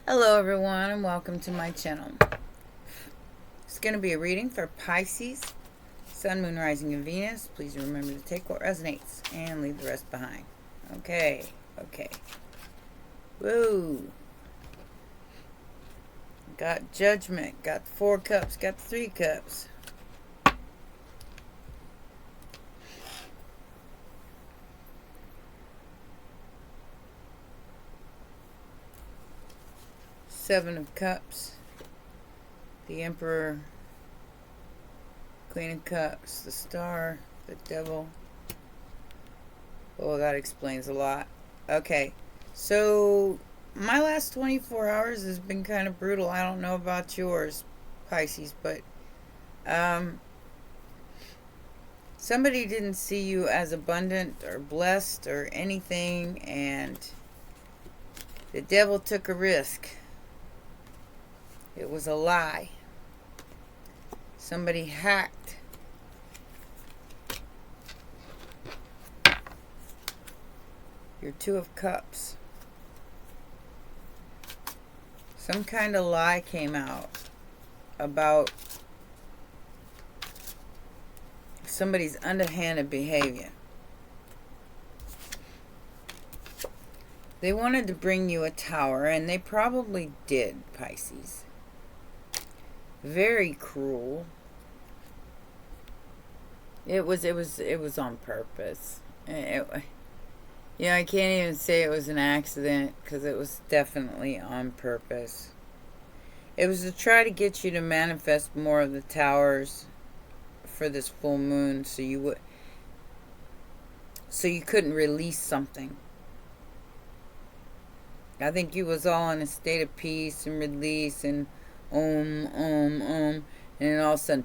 Hello everyone and welcome to my channel. It's going to be a reading for Pisces, Sun, Moon, Rising, and Venus. Please remember to take what resonates and leave the rest behind. Okay. Woo. Got Judgment, got the 4 cups, got the 3 cups. Seven of Cups, the Emperor, Queen of Cups, the Star, the Devil. Oh, that explains a lot. Okay, so my last 24 hours has been kind of brutal. I don't know about yours, Pisces, but somebody didn't see you as abundant or blessed or anything, and the devil took a risk. It was a lie. Somebody hacked. Your 2 of Cups. Some kind of lie came out about somebody's underhanded behavior. They wanted to bring you a tower, and they probably did, Pisces. Very cruel. It was on purpose. I can't even say it was an accident, because it was definitely on purpose. It was to try to get you to manifest more of the towers for this full moon, so you couldn't release something. I think you was all in a state of peace and release and and then all of a sudden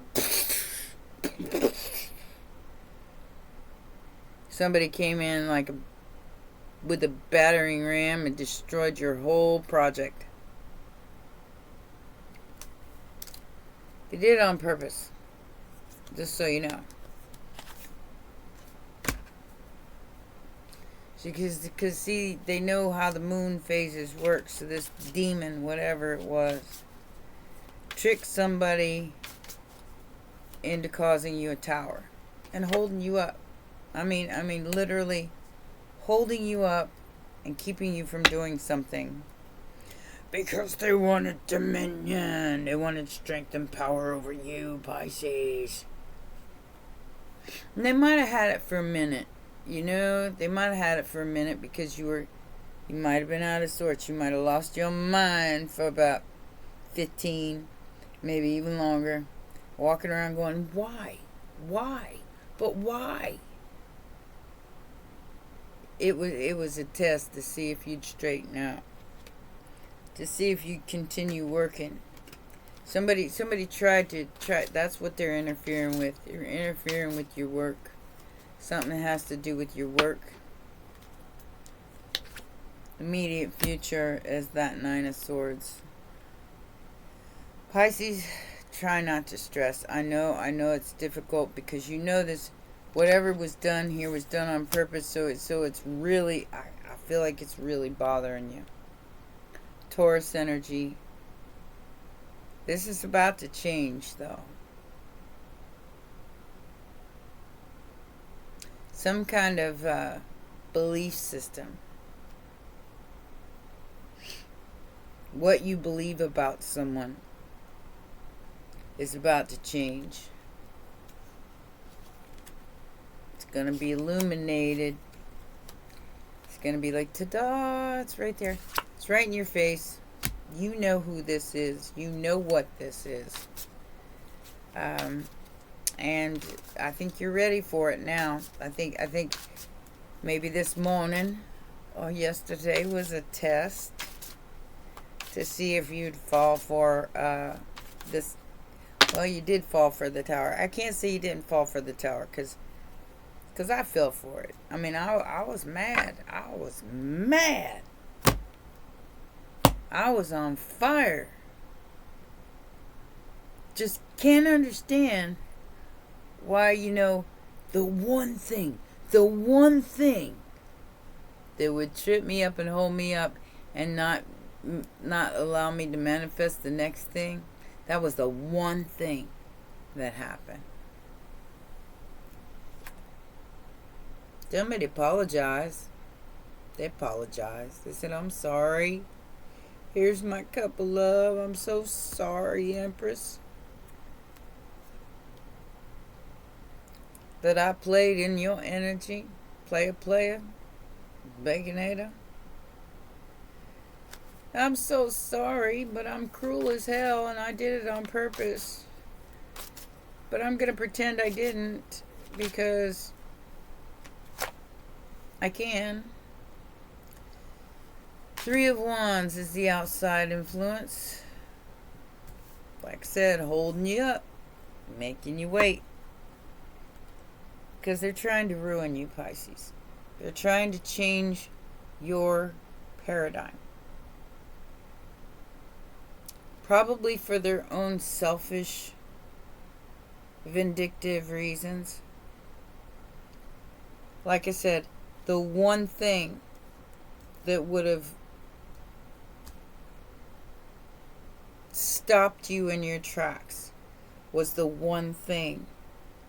somebody came in with a battering ram and destroyed your whole project. They did it on purpose, just so you know. Because see, they know how the moon phases work, so this demon, whatever it was, tricked somebody into causing you a tower and holding you up. I mean literally holding you up and keeping you from doing something, because they wanted dominion. They wanted strength and power over you, Pisces. And they might have had it for a minute. They might have had it for a minute, because you might have been out of sorts. You might have lost your mind for about 15, maybe even longer, walking around going, why? But why? It was a test to see if you'd straighten out, to see if you'd continue working. Somebody tried. That's what they're interfering with. They're interfering with your work. Something that has to do with your work. Immediate future is that 9 of Swords. Pisces, try not to stress. I know it's difficult, because this, whatever was done here was done on purpose, so it's really, I feel like it's really bothering you. Taurus energy. This is about to change, though. Some kind of belief system. What you believe about someone is about to change. It's going to be illuminated. It's going to be like, ta-da, it's right there. It's right in your face. You know who this is. You know what this is. And I think you're ready for it now. I think maybe this morning or yesterday was a test to see if you'd fall for this. Well, you did fall for the tower. I can't say you didn't fall for the tower, because I fell for it. I mean, I was mad. I was on fire. Just can't understand why, the one thing that would trip me up and hold me up and not not allow me to manifest the next thing. That was the one thing that happened. Somebody apologized. They apologized. They said, I'm sorry. Here's my cup of love. I'm so sorry, Empress, that I played in your energy. Player, Baconator. I'm so sorry, but I'm cruel as hell and I did it on purpose. But I'm going to pretend I didn't because I can. Three of Wands is the outside influence. Like I said, holding you up, making you wait. Because they're trying to ruin you, Pisces. They're trying to change your paradigm. Probably for their own selfish, vindictive reasons. Like I said, the one thing that would have stopped you in your tracks was the one thing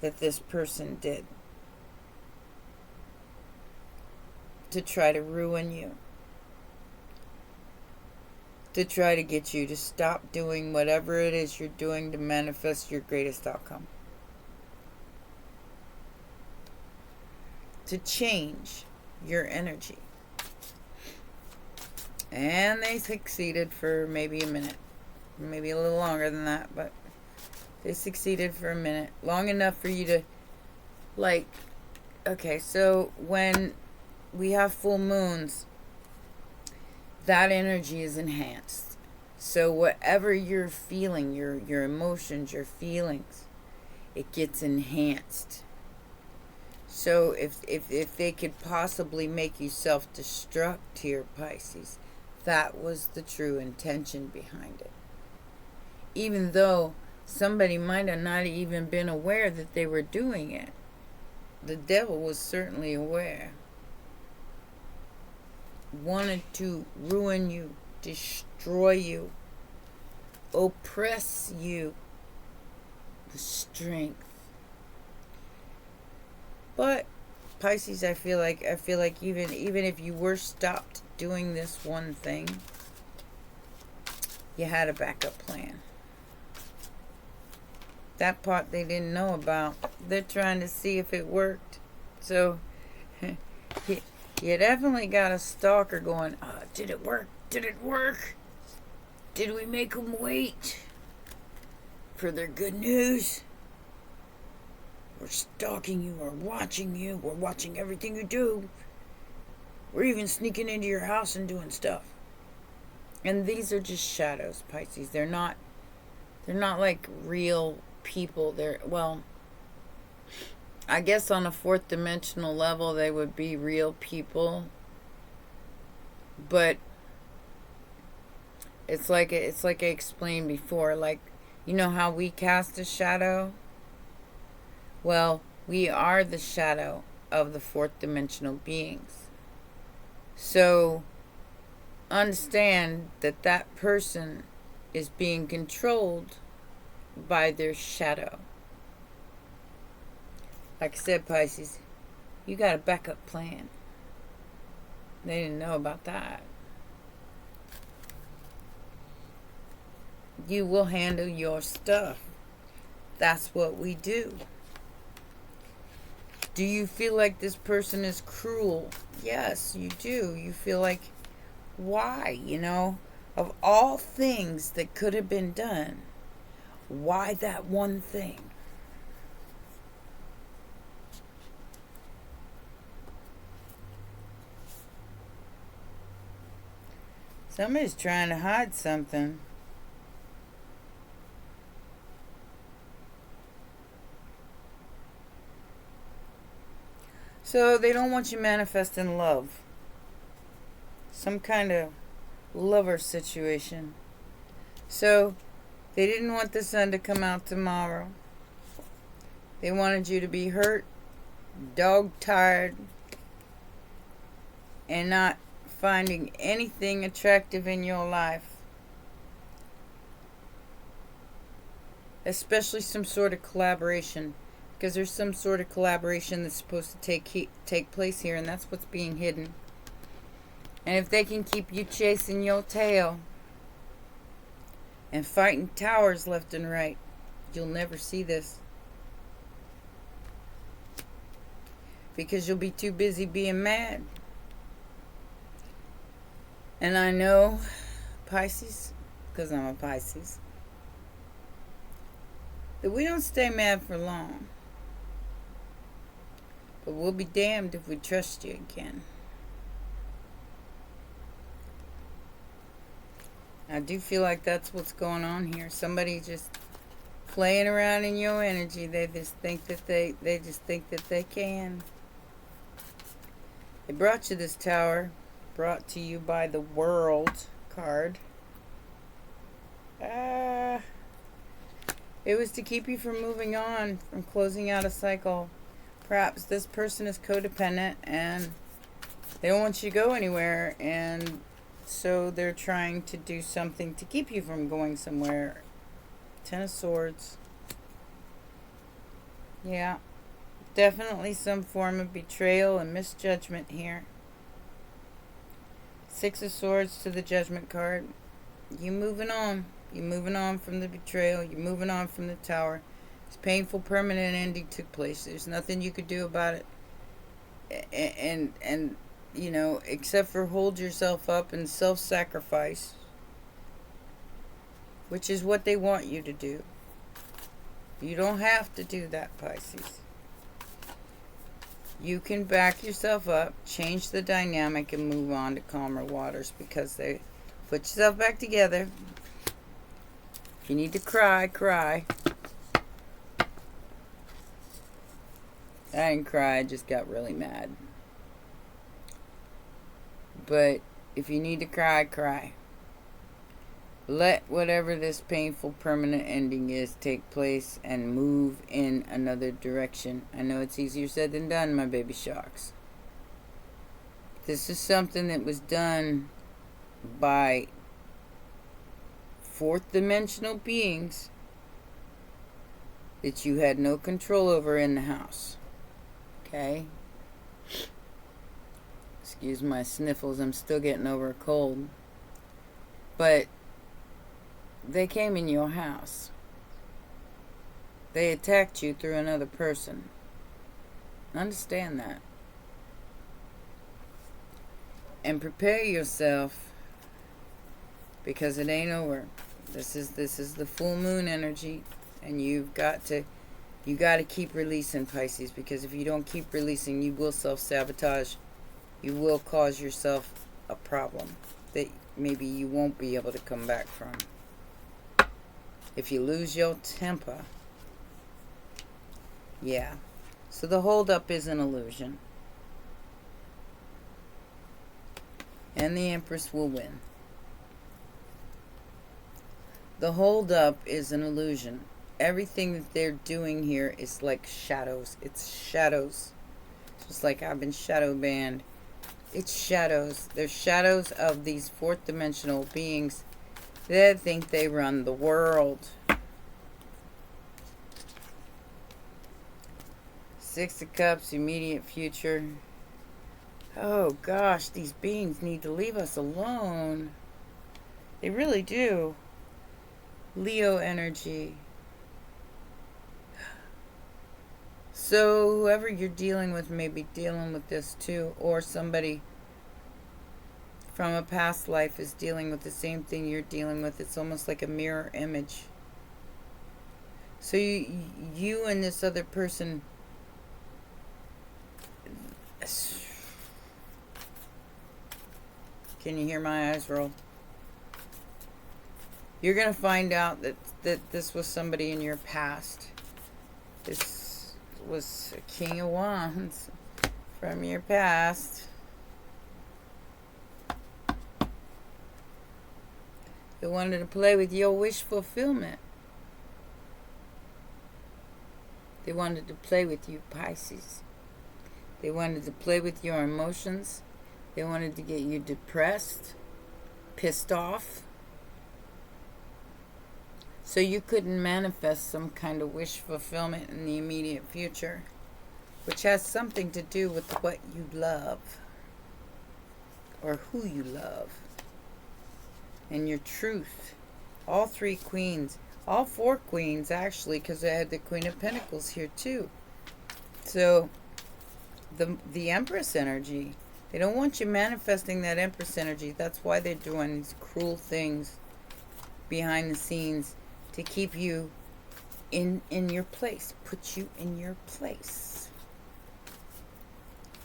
that this person did to try to ruin you, to try to get you to stop doing whatever it is you're doing to manifest your greatest outcome, to change your energy. And they succeeded for maybe a minute. Maybe a little longer than that, but they succeeded for a minute. Long enough for you to, like, okay, so when we have full moons, that energy is enhanced. So whatever you're feeling, your emotions, your feelings, it gets enhanced. So if they could possibly make you self-destruct here, Pisces, that was the true intention behind it. Even though somebody might have not even been aware that they were doing it, the devil was certainly aware. Wanted to ruin you, destroy you, oppress you with strength. But Pisces, I feel like even if you were stopped doing this one thing, you had a backup plan. That part they didn't know about. They're trying to see if it worked. So you definitely got a stalker going, did it work? Did it work? Did we make them wait for their good news? We're stalking you. We're watching you. We're watching everything you do. We're even sneaking into your house and doing stuff. And these are just shadows, Pisces. They're not like real people. They're, well, I guess on a fourth dimensional level they would be real people, but it's like I explained before, like, you know how we cast a shadow? Well, we are the shadow of the fourth dimensional beings. So understand that that person is being controlled by their shadow. Like I said, Pisces, you got a backup plan. They didn't know about that. You will handle your stuff. That's what we do. Do you feel like this person is cruel? Yes, you do. You feel like, why? You know, of all things that could have been done, why that one thing? Somebody's trying to hide something. So they don't want you manifesting love. Some kind of lover situation. So they didn't want the sun to come out tomorrow. They wanted you to be hurt, dog-tired, and not finding anything attractive in your life. Especially some sort of collaboration. Because there's some sort of collaboration that's supposed to take place here, and that's what's being hidden. And if they can keep you chasing your tail and fighting towers left and right, you'll never see this. Because you'll be too busy being mad. And I know, Pisces, because I'm a Pisces, that we don't stay mad for long. But we'll be damned if we trust you again. I do feel like that's what's going on here. Somebody just playing around in your energy. They just think that they can. They brought you this tower, brought to you by the World card. It was to keep you from moving on, from closing out a cycle. Perhaps this person is codependent and they don't want you to go anywhere, and so they're trying to do something to keep you from going somewhere. Ten of Swords. Yeah. Definitely some form of betrayal and misjudgment here. Six of Swords to the Judgment card. You moving on. You're moving on from the betrayal. You're moving on from the tower. This painful permanent ending took place. There's nothing you could do about it. And you know, except for hold yourself up and self-sacrifice, which is what they want you to do. You don't have to do that, Pisces. You can back yourself up, change the dynamic, and move on to calmer waters, because they put yourself back together. If you need to cry, cry. I didn't cry, I just got really mad. But if you need to cry, cry. Let whatever this painful permanent ending is take place and move in another direction. I know it's easier said than done, my baby sharks. This is something that was done by fourth dimensional beings that you had no control over in the house. Okay? Excuse my sniffles, I'm still getting over a cold. But they came in your house. They attacked you through another person. Understand that. And prepare yourself, because it ain't over. This is the full moon energy, and you got to keep releasing, Pisces, because if you don't keep releasing, you will self-sabotage. You will cause yourself a problem that maybe you won't be able to come back from. If you lose your temper. Yeah. So the hold-up is an illusion. And the Empress will win. The hold-up is an illusion. Everything that they're doing here is like shadows. It's shadows. Just like I've been shadow banned. It's shadows. They're shadows of these fourth dimensional beings that think they run the world. Six of Cups, immediate future. Oh gosh, these beings need to leave us alone. They really do. Leo energy. So whoever you're dealing with may be dealing with this too, or somebody from a past life is dealing with the same thing you're dealing with. It's almost like a mirror image. So you and this other person, can you hear my eyes roll? You're going to find out that this was somebody in your past. This was a King of Wands from your past. They wanted to play with your wish fulfillment. They wanted to play with you, Pisces. They wanted to play with your emotions. They wanted to get you depressed, pissed off, so you couldn't manifest some kind of wish fulfillment in the immediate future, which has something to do with what you love or who you love and your truth. All three queens, all four queens actually, because I had the Queen of Pentacles here too. So the Empress energy, they don't want you manifesting that Empress energy. That's why they're doing these cruel things behind the scenes to keep you in your place, put you in your place.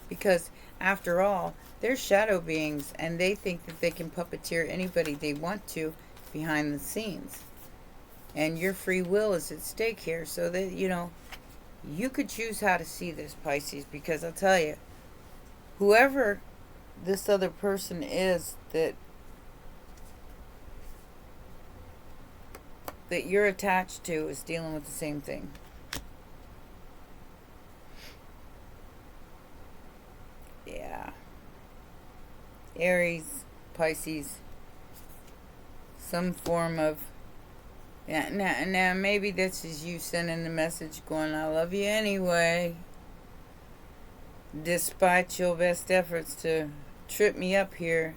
Because after all, they're shadow beings and they think that they can puppeteer anybody they want to behind the scenes. And your free will is at stake here, so that, you know, you could choose how to see this, Pisces, because I'll tell you, whoever this other person is that you're attached to is dealing with the same thing. Yeah. Aries, Pisces, some form of... Yeah, now maybe this is you sending the message going, I love you anyway, despite your best efforts to trip me up here.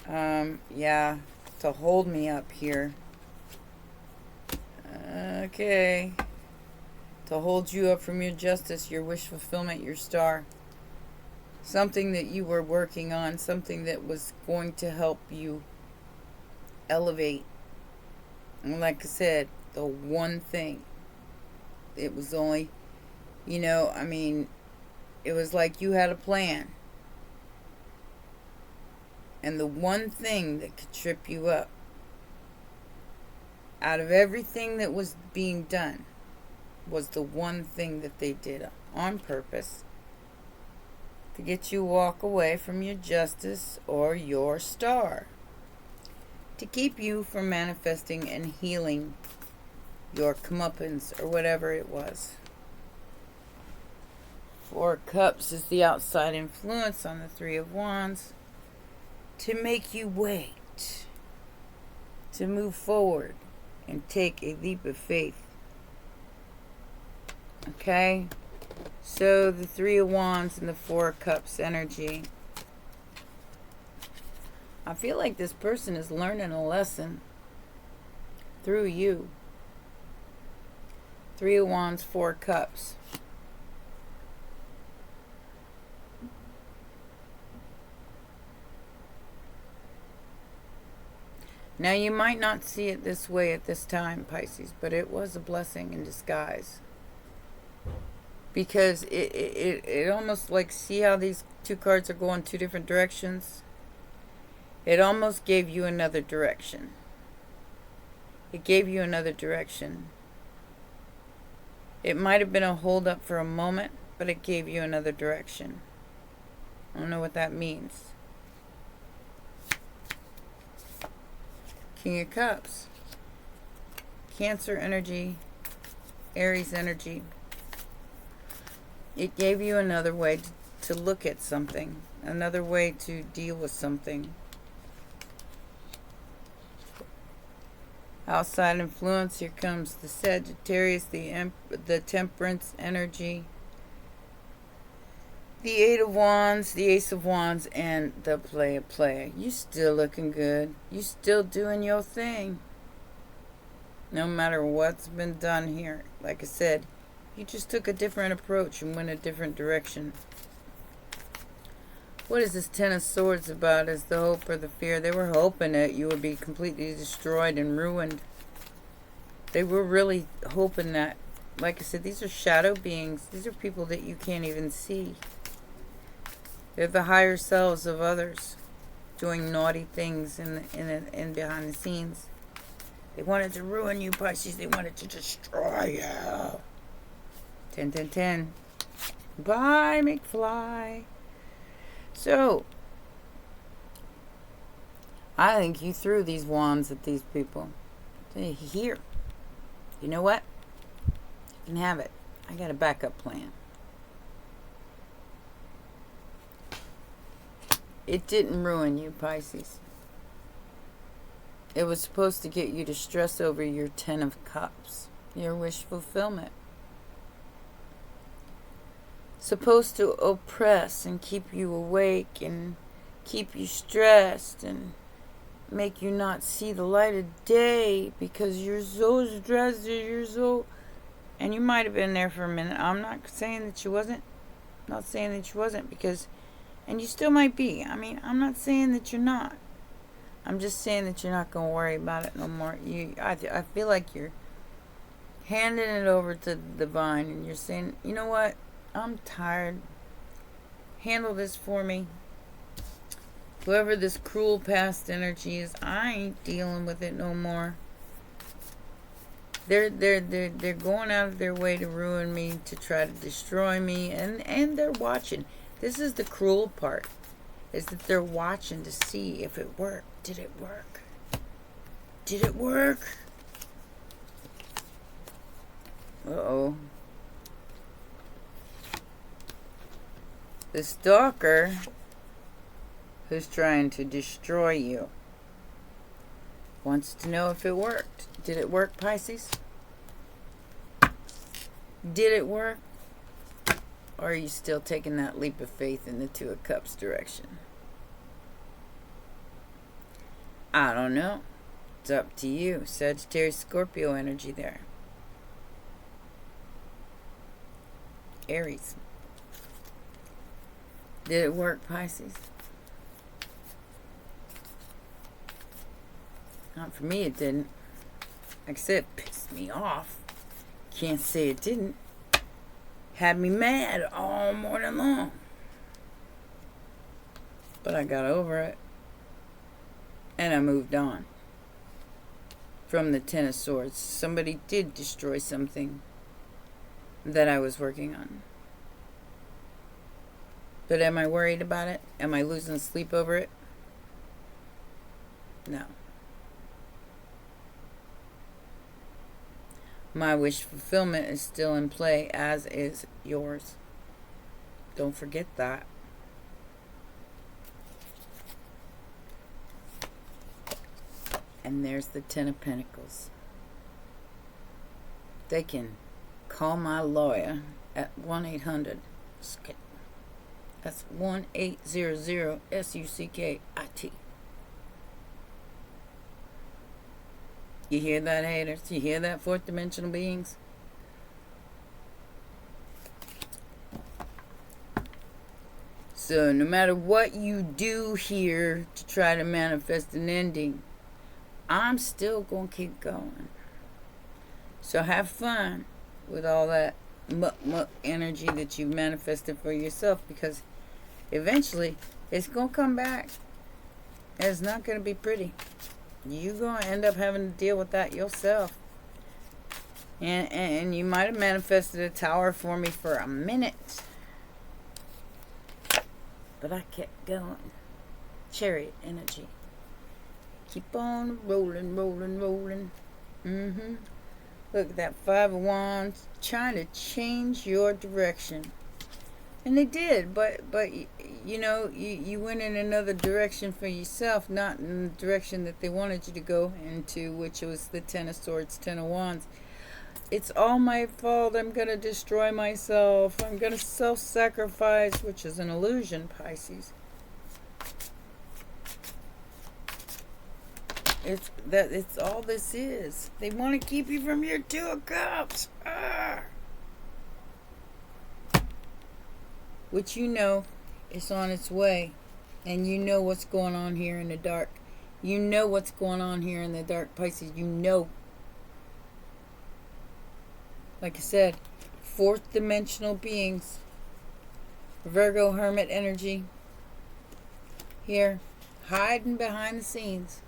Yeah, to hold me up here. Okay. To hold you up from your justice, your wish fulfillment, your star. Something that you were working on, something that was going to help you elevate. And like I said, the one thing, it was only, you know, I mean, it was like you had a plan. And the one thing that could trip you up, out of everything that was being done, was the one thing that they did on purpose to get you to walk away from your justice or your star. To keep you from manifesting and healing your comeuppance or whatever it was. Four of Cups is the outside influence on the Three of Wands. To make you wait. To move forward and take a leap of faith. Okay? So the Three of Wands and the Four of Cups energy. I feel like this person is learning a lesson through you. Three of Wands, Four of Cups. Now you might not see it this way at this time, Pisces, but it was a blessing in disguise. Because it almost like, see how these two cards are going two different directions? It almost gave you another direction. It gave you another direction. It might have been a hold up for a moment, but it gave you another direction. I don't know what that means. King of Cups. Cancer energy. Aries energy. It gave you another way to look at something. Another way to deal with something. Outside influence, here comes the Sagittarius, the Temperance energy, the Eight of Wands, the Ace of Wands, and the Player. You still looking good. You still doing your thing. No matter what's been done here. Like I said, you just took a different approach and went a different direction. What is this Ten of Swords about? Is the hope or the fear? They were hoping that you would be completely destroyed and ruined. They were really hoping that, like I said, these are shadow beings. These are people that you can't even see. They're the higher selves of others, doing naughty things in behind the scenes. They wanted to ruin you, Pisces. They wanted to destroy you. 10, 10, 10. Bye, McFly. So, I think you threw these wands at these people. Here. You know what? You can have it. I got a backup plan. It didn't ruin you, Pisces. It was supposed to get you to stress over your 10 of Cups, your wish fulfillment. Supposed to oppress and keep you awake and keep you stressed and make you not see the light of day because you're so stressed, you're so... And you might have been there for a minute. I'm not saying that you wasn't. Not saying that you wasn't, because... And you still might be. I mean, I'm not saying that you're not. I'm just saying that you're not going to worry about it no more. I feel like you're handing it over to the divine and you're saying, you know what? I'm tired. Handle this for me. Whoever this cruel past energy is, I ain't dealing with it no more. They're going out of their way to ruin me, to try to destroy me, and they're watching. This is the cruel part, is that they're watching to see if it worked. Did it work? Did it work? Uh-oh. The stalker who's trying to destroy you wants to know if it worked. Did it work, Pisces? Did it work? Or are you still taking that leap of faith in the Two of Cups direction? I don't know. It's up to you. Sagittarius, Scorpio energy there. Aries. Did it work, Pisces? Not for me, it didn't. Like I said, it pissed me off. Can't say it didn't. Had me mad all morning long. But I got over it. And I moved on. From the Ten of Swords. Somebody did destroy something that I was working on. But am I worried about it? Am I losing sleep over it? No. My wish fulfillment is still in play, as is yours. Don't forget that. And there's the Ten of Pentacles. They can call my lawyer at 1-800. That's 1-800-SUCKIT. You hear that, haters? You hear that, fourth dimensional beings? So no matter what you do here to try to manifest an ending, I'm still going to keep going. So have fun with all that muck energy that you've manifested for yourself, because eventually it's going to come back. And it's not going to be pretty. You're going to end up having to deal with that yourself. And you might have manifested a tower for me for a minute. But I kept going. Chariot energy. Keep on rolling, rolling, rolling. Look at that Five of Wands. Trying to change your direction. And they did, but you know, you went in another direction for yourself, not in the direction that they wanted you to go into, which was the Ten of Swords, Ten of Wands. It's all my fault. I'm going to destroy myself. I'm going to self-sacrifice, which is an illusion, Pisces. It's all this is. They want to keep you from your Two of Cups. Which you know is on its way. And you know what's going on here in the dark. You know what's going on here in the dark, Pisces. You know. Like I said, fourth dimensional beings. Virgo hermit energy. Here. Hiding behind the scenes.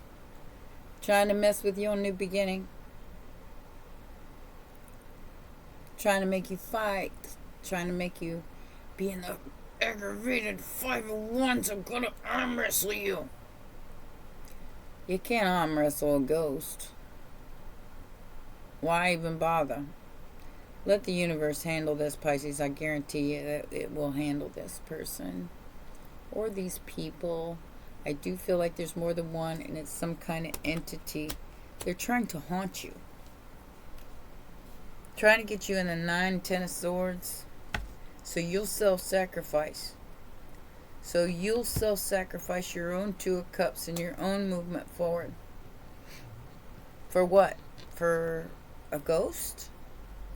Trying to mess with your new beginning. Trying to make you fight. Trying to make you be in the aggravated 5 of Wands. I'm gonna arm wrestle you. You can't arm wrestle a ghost. Why even bother? Let the universe handle this, Pisces. I guarantee you that it will handle this person. or these people. I do feel like there's more than one, and it's some kind of entity. They're trying to haunt you. Trying to get you in a 9, 10 of swords. So you'll self-sacrifice. So you'll self-sacrifice your own 2 of cups and your own movement forward. For what? For a ghost?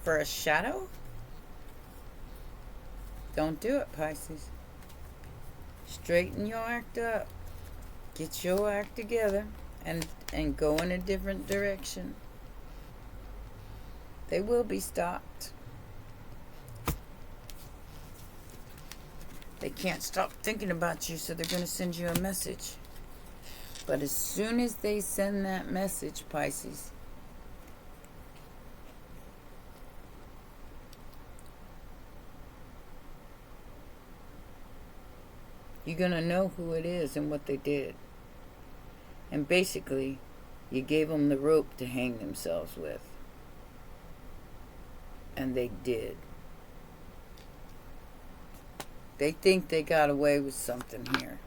For a shadow? Don't do it, Pisces. Straighten your act up. Get your act together and go in a different direction. They will be stopped. They can't stop thinking about you, so they're going to send you a message. But as soon as they send that message, Pisces, you're going to know who it is and what they did. And basically, you gave them the rope to hang themselves with. And they did. They think they got away with something here.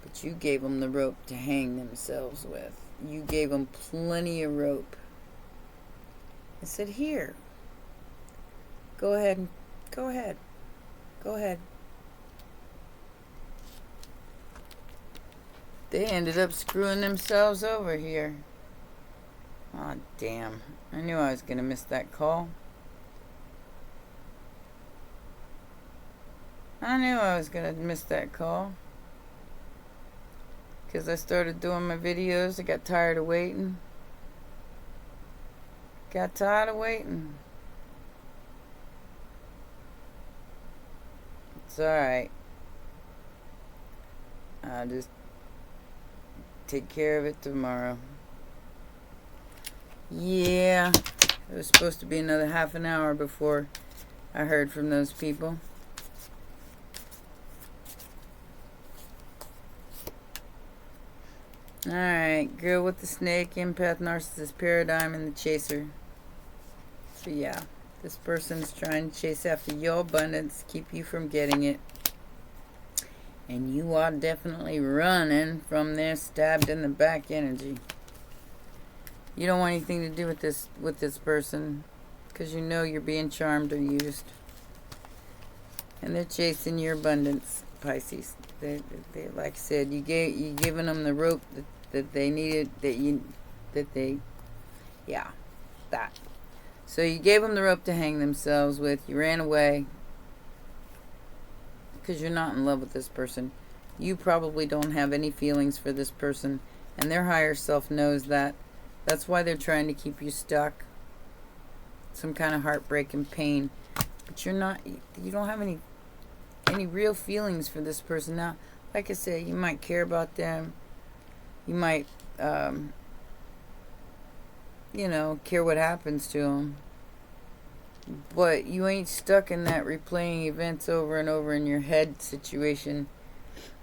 But you gave them the rope to hang themselves with. You gave them plenty of rope. I said, here. Go ahead. Go ahead. Go ahead. They ended up screwing themselves over here. Aw, damn. I knew I was going to miss that call. I knew I was going to miss that call. Because I started doing my videos. I got tired of waiting. Got tired of waiting. It's alright. I'll just take care of it tomorrow. Yeah, it was supposed to be another half an hour before I heard from those people. Alright, girl with the snake, empath, narcissist, paradigm, and the chaser. So yeah, this person's trying to chase after your abundance, keep you from getting it. And you are definitely running from their stabbed in the back energy. You don't want anything to do with this person, because you know you're being charmed or used. And they're chasing your abundance, Pisces. They like I said, you giving them the rope that they needed, that. So you gave them the rope to hang themselves with. You ran away. Because you're not in love with this person. You probably don't have any feelings for this person, and their higher self knows that. That's why they're trying to keep you stuck. Some kind of heartbreak and pain. But you don't have any real feelings for this person. Now, like I said, you might care about them. You might, care what happens to them. But you ain't stuck in that replaying events over and over in your head situation.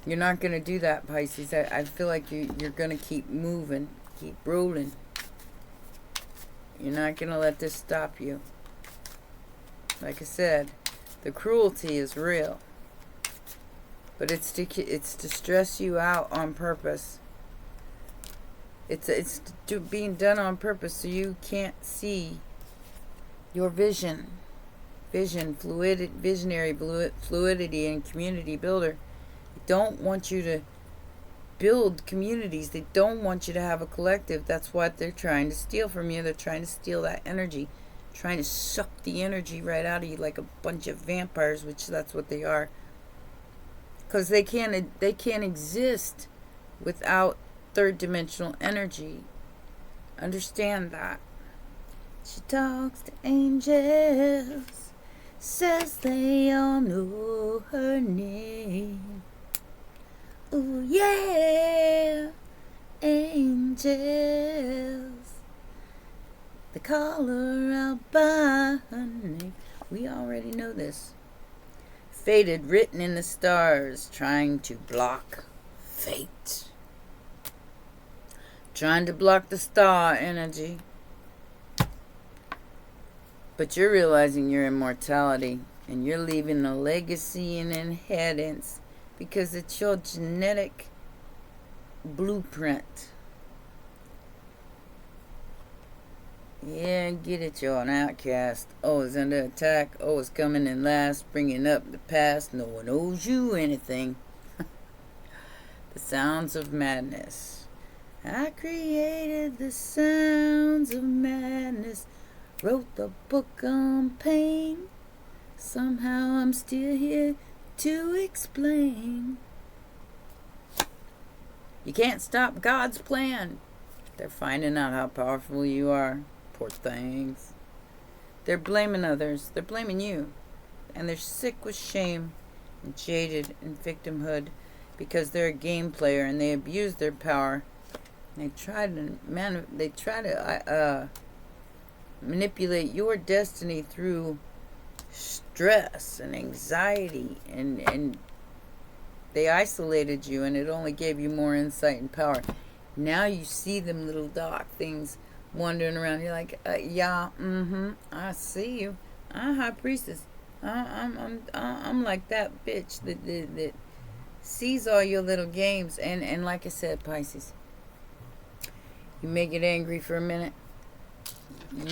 You're not going to do that, Pisces. I feel like you're going to keep moving, keep rolling. You're not going to let this stop you. Like I said, the cruelty is real. But it's to stress you out on purpose. It's being done on purpose so you can't see your visionary fluidity and community builder. They don't want you to build communities. They don't want you to have a collective. That's what they're trying to steal from you. They're trying to steal that energy, trying to suck the energy right out of you like a bunch of vampires, which that's what they are. Because they can't exist without third dimensional energy. Understand that. She talks to angels, says they all know her name. Ooh yeah, angels. They call her out by her name. We already know this. Fated, written in the stars, trying to block fate. Trying to block the star energy. But you're realizing your immortality. And you're leaving a legacy and inheritance because it's your genetic blueprint. Yeah, get it, you're an outcast. Always under attack, always coming in last, bringing up the past. No one owes you anything. The sounds of madness. I created the sounds of madness. Wrote the book on pain. Somehow I'm still here to explain. You can't stop God's plan. They're finding out how powerful you are. Poor things. They're blaming others. They're blaming you. And they're sick with shame and jaded in victimhood because they're a game player and they abuse their power. And they try to manipulate your destiny through stress and anxiety, and they isolated you, and it only gave you more insight and power. Now you see them little dark things wandering around. You're like, yeah, I see you. High priestess. I'm like that bitch that sees all your little games. And like I said, Pisces, you may get angry for a minute.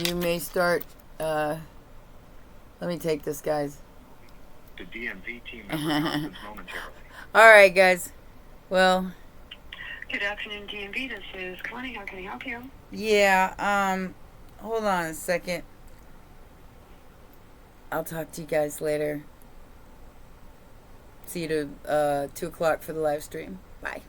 You may start. Let me take this, guys. The DMV team member momentarily. All right, guys. Well. Good afternoon, DMV. This is Connie. How can I help you? Yeah. Hold on a second. I'll talk to you guys later. See you to 2 o'clock for the live stream. Bye.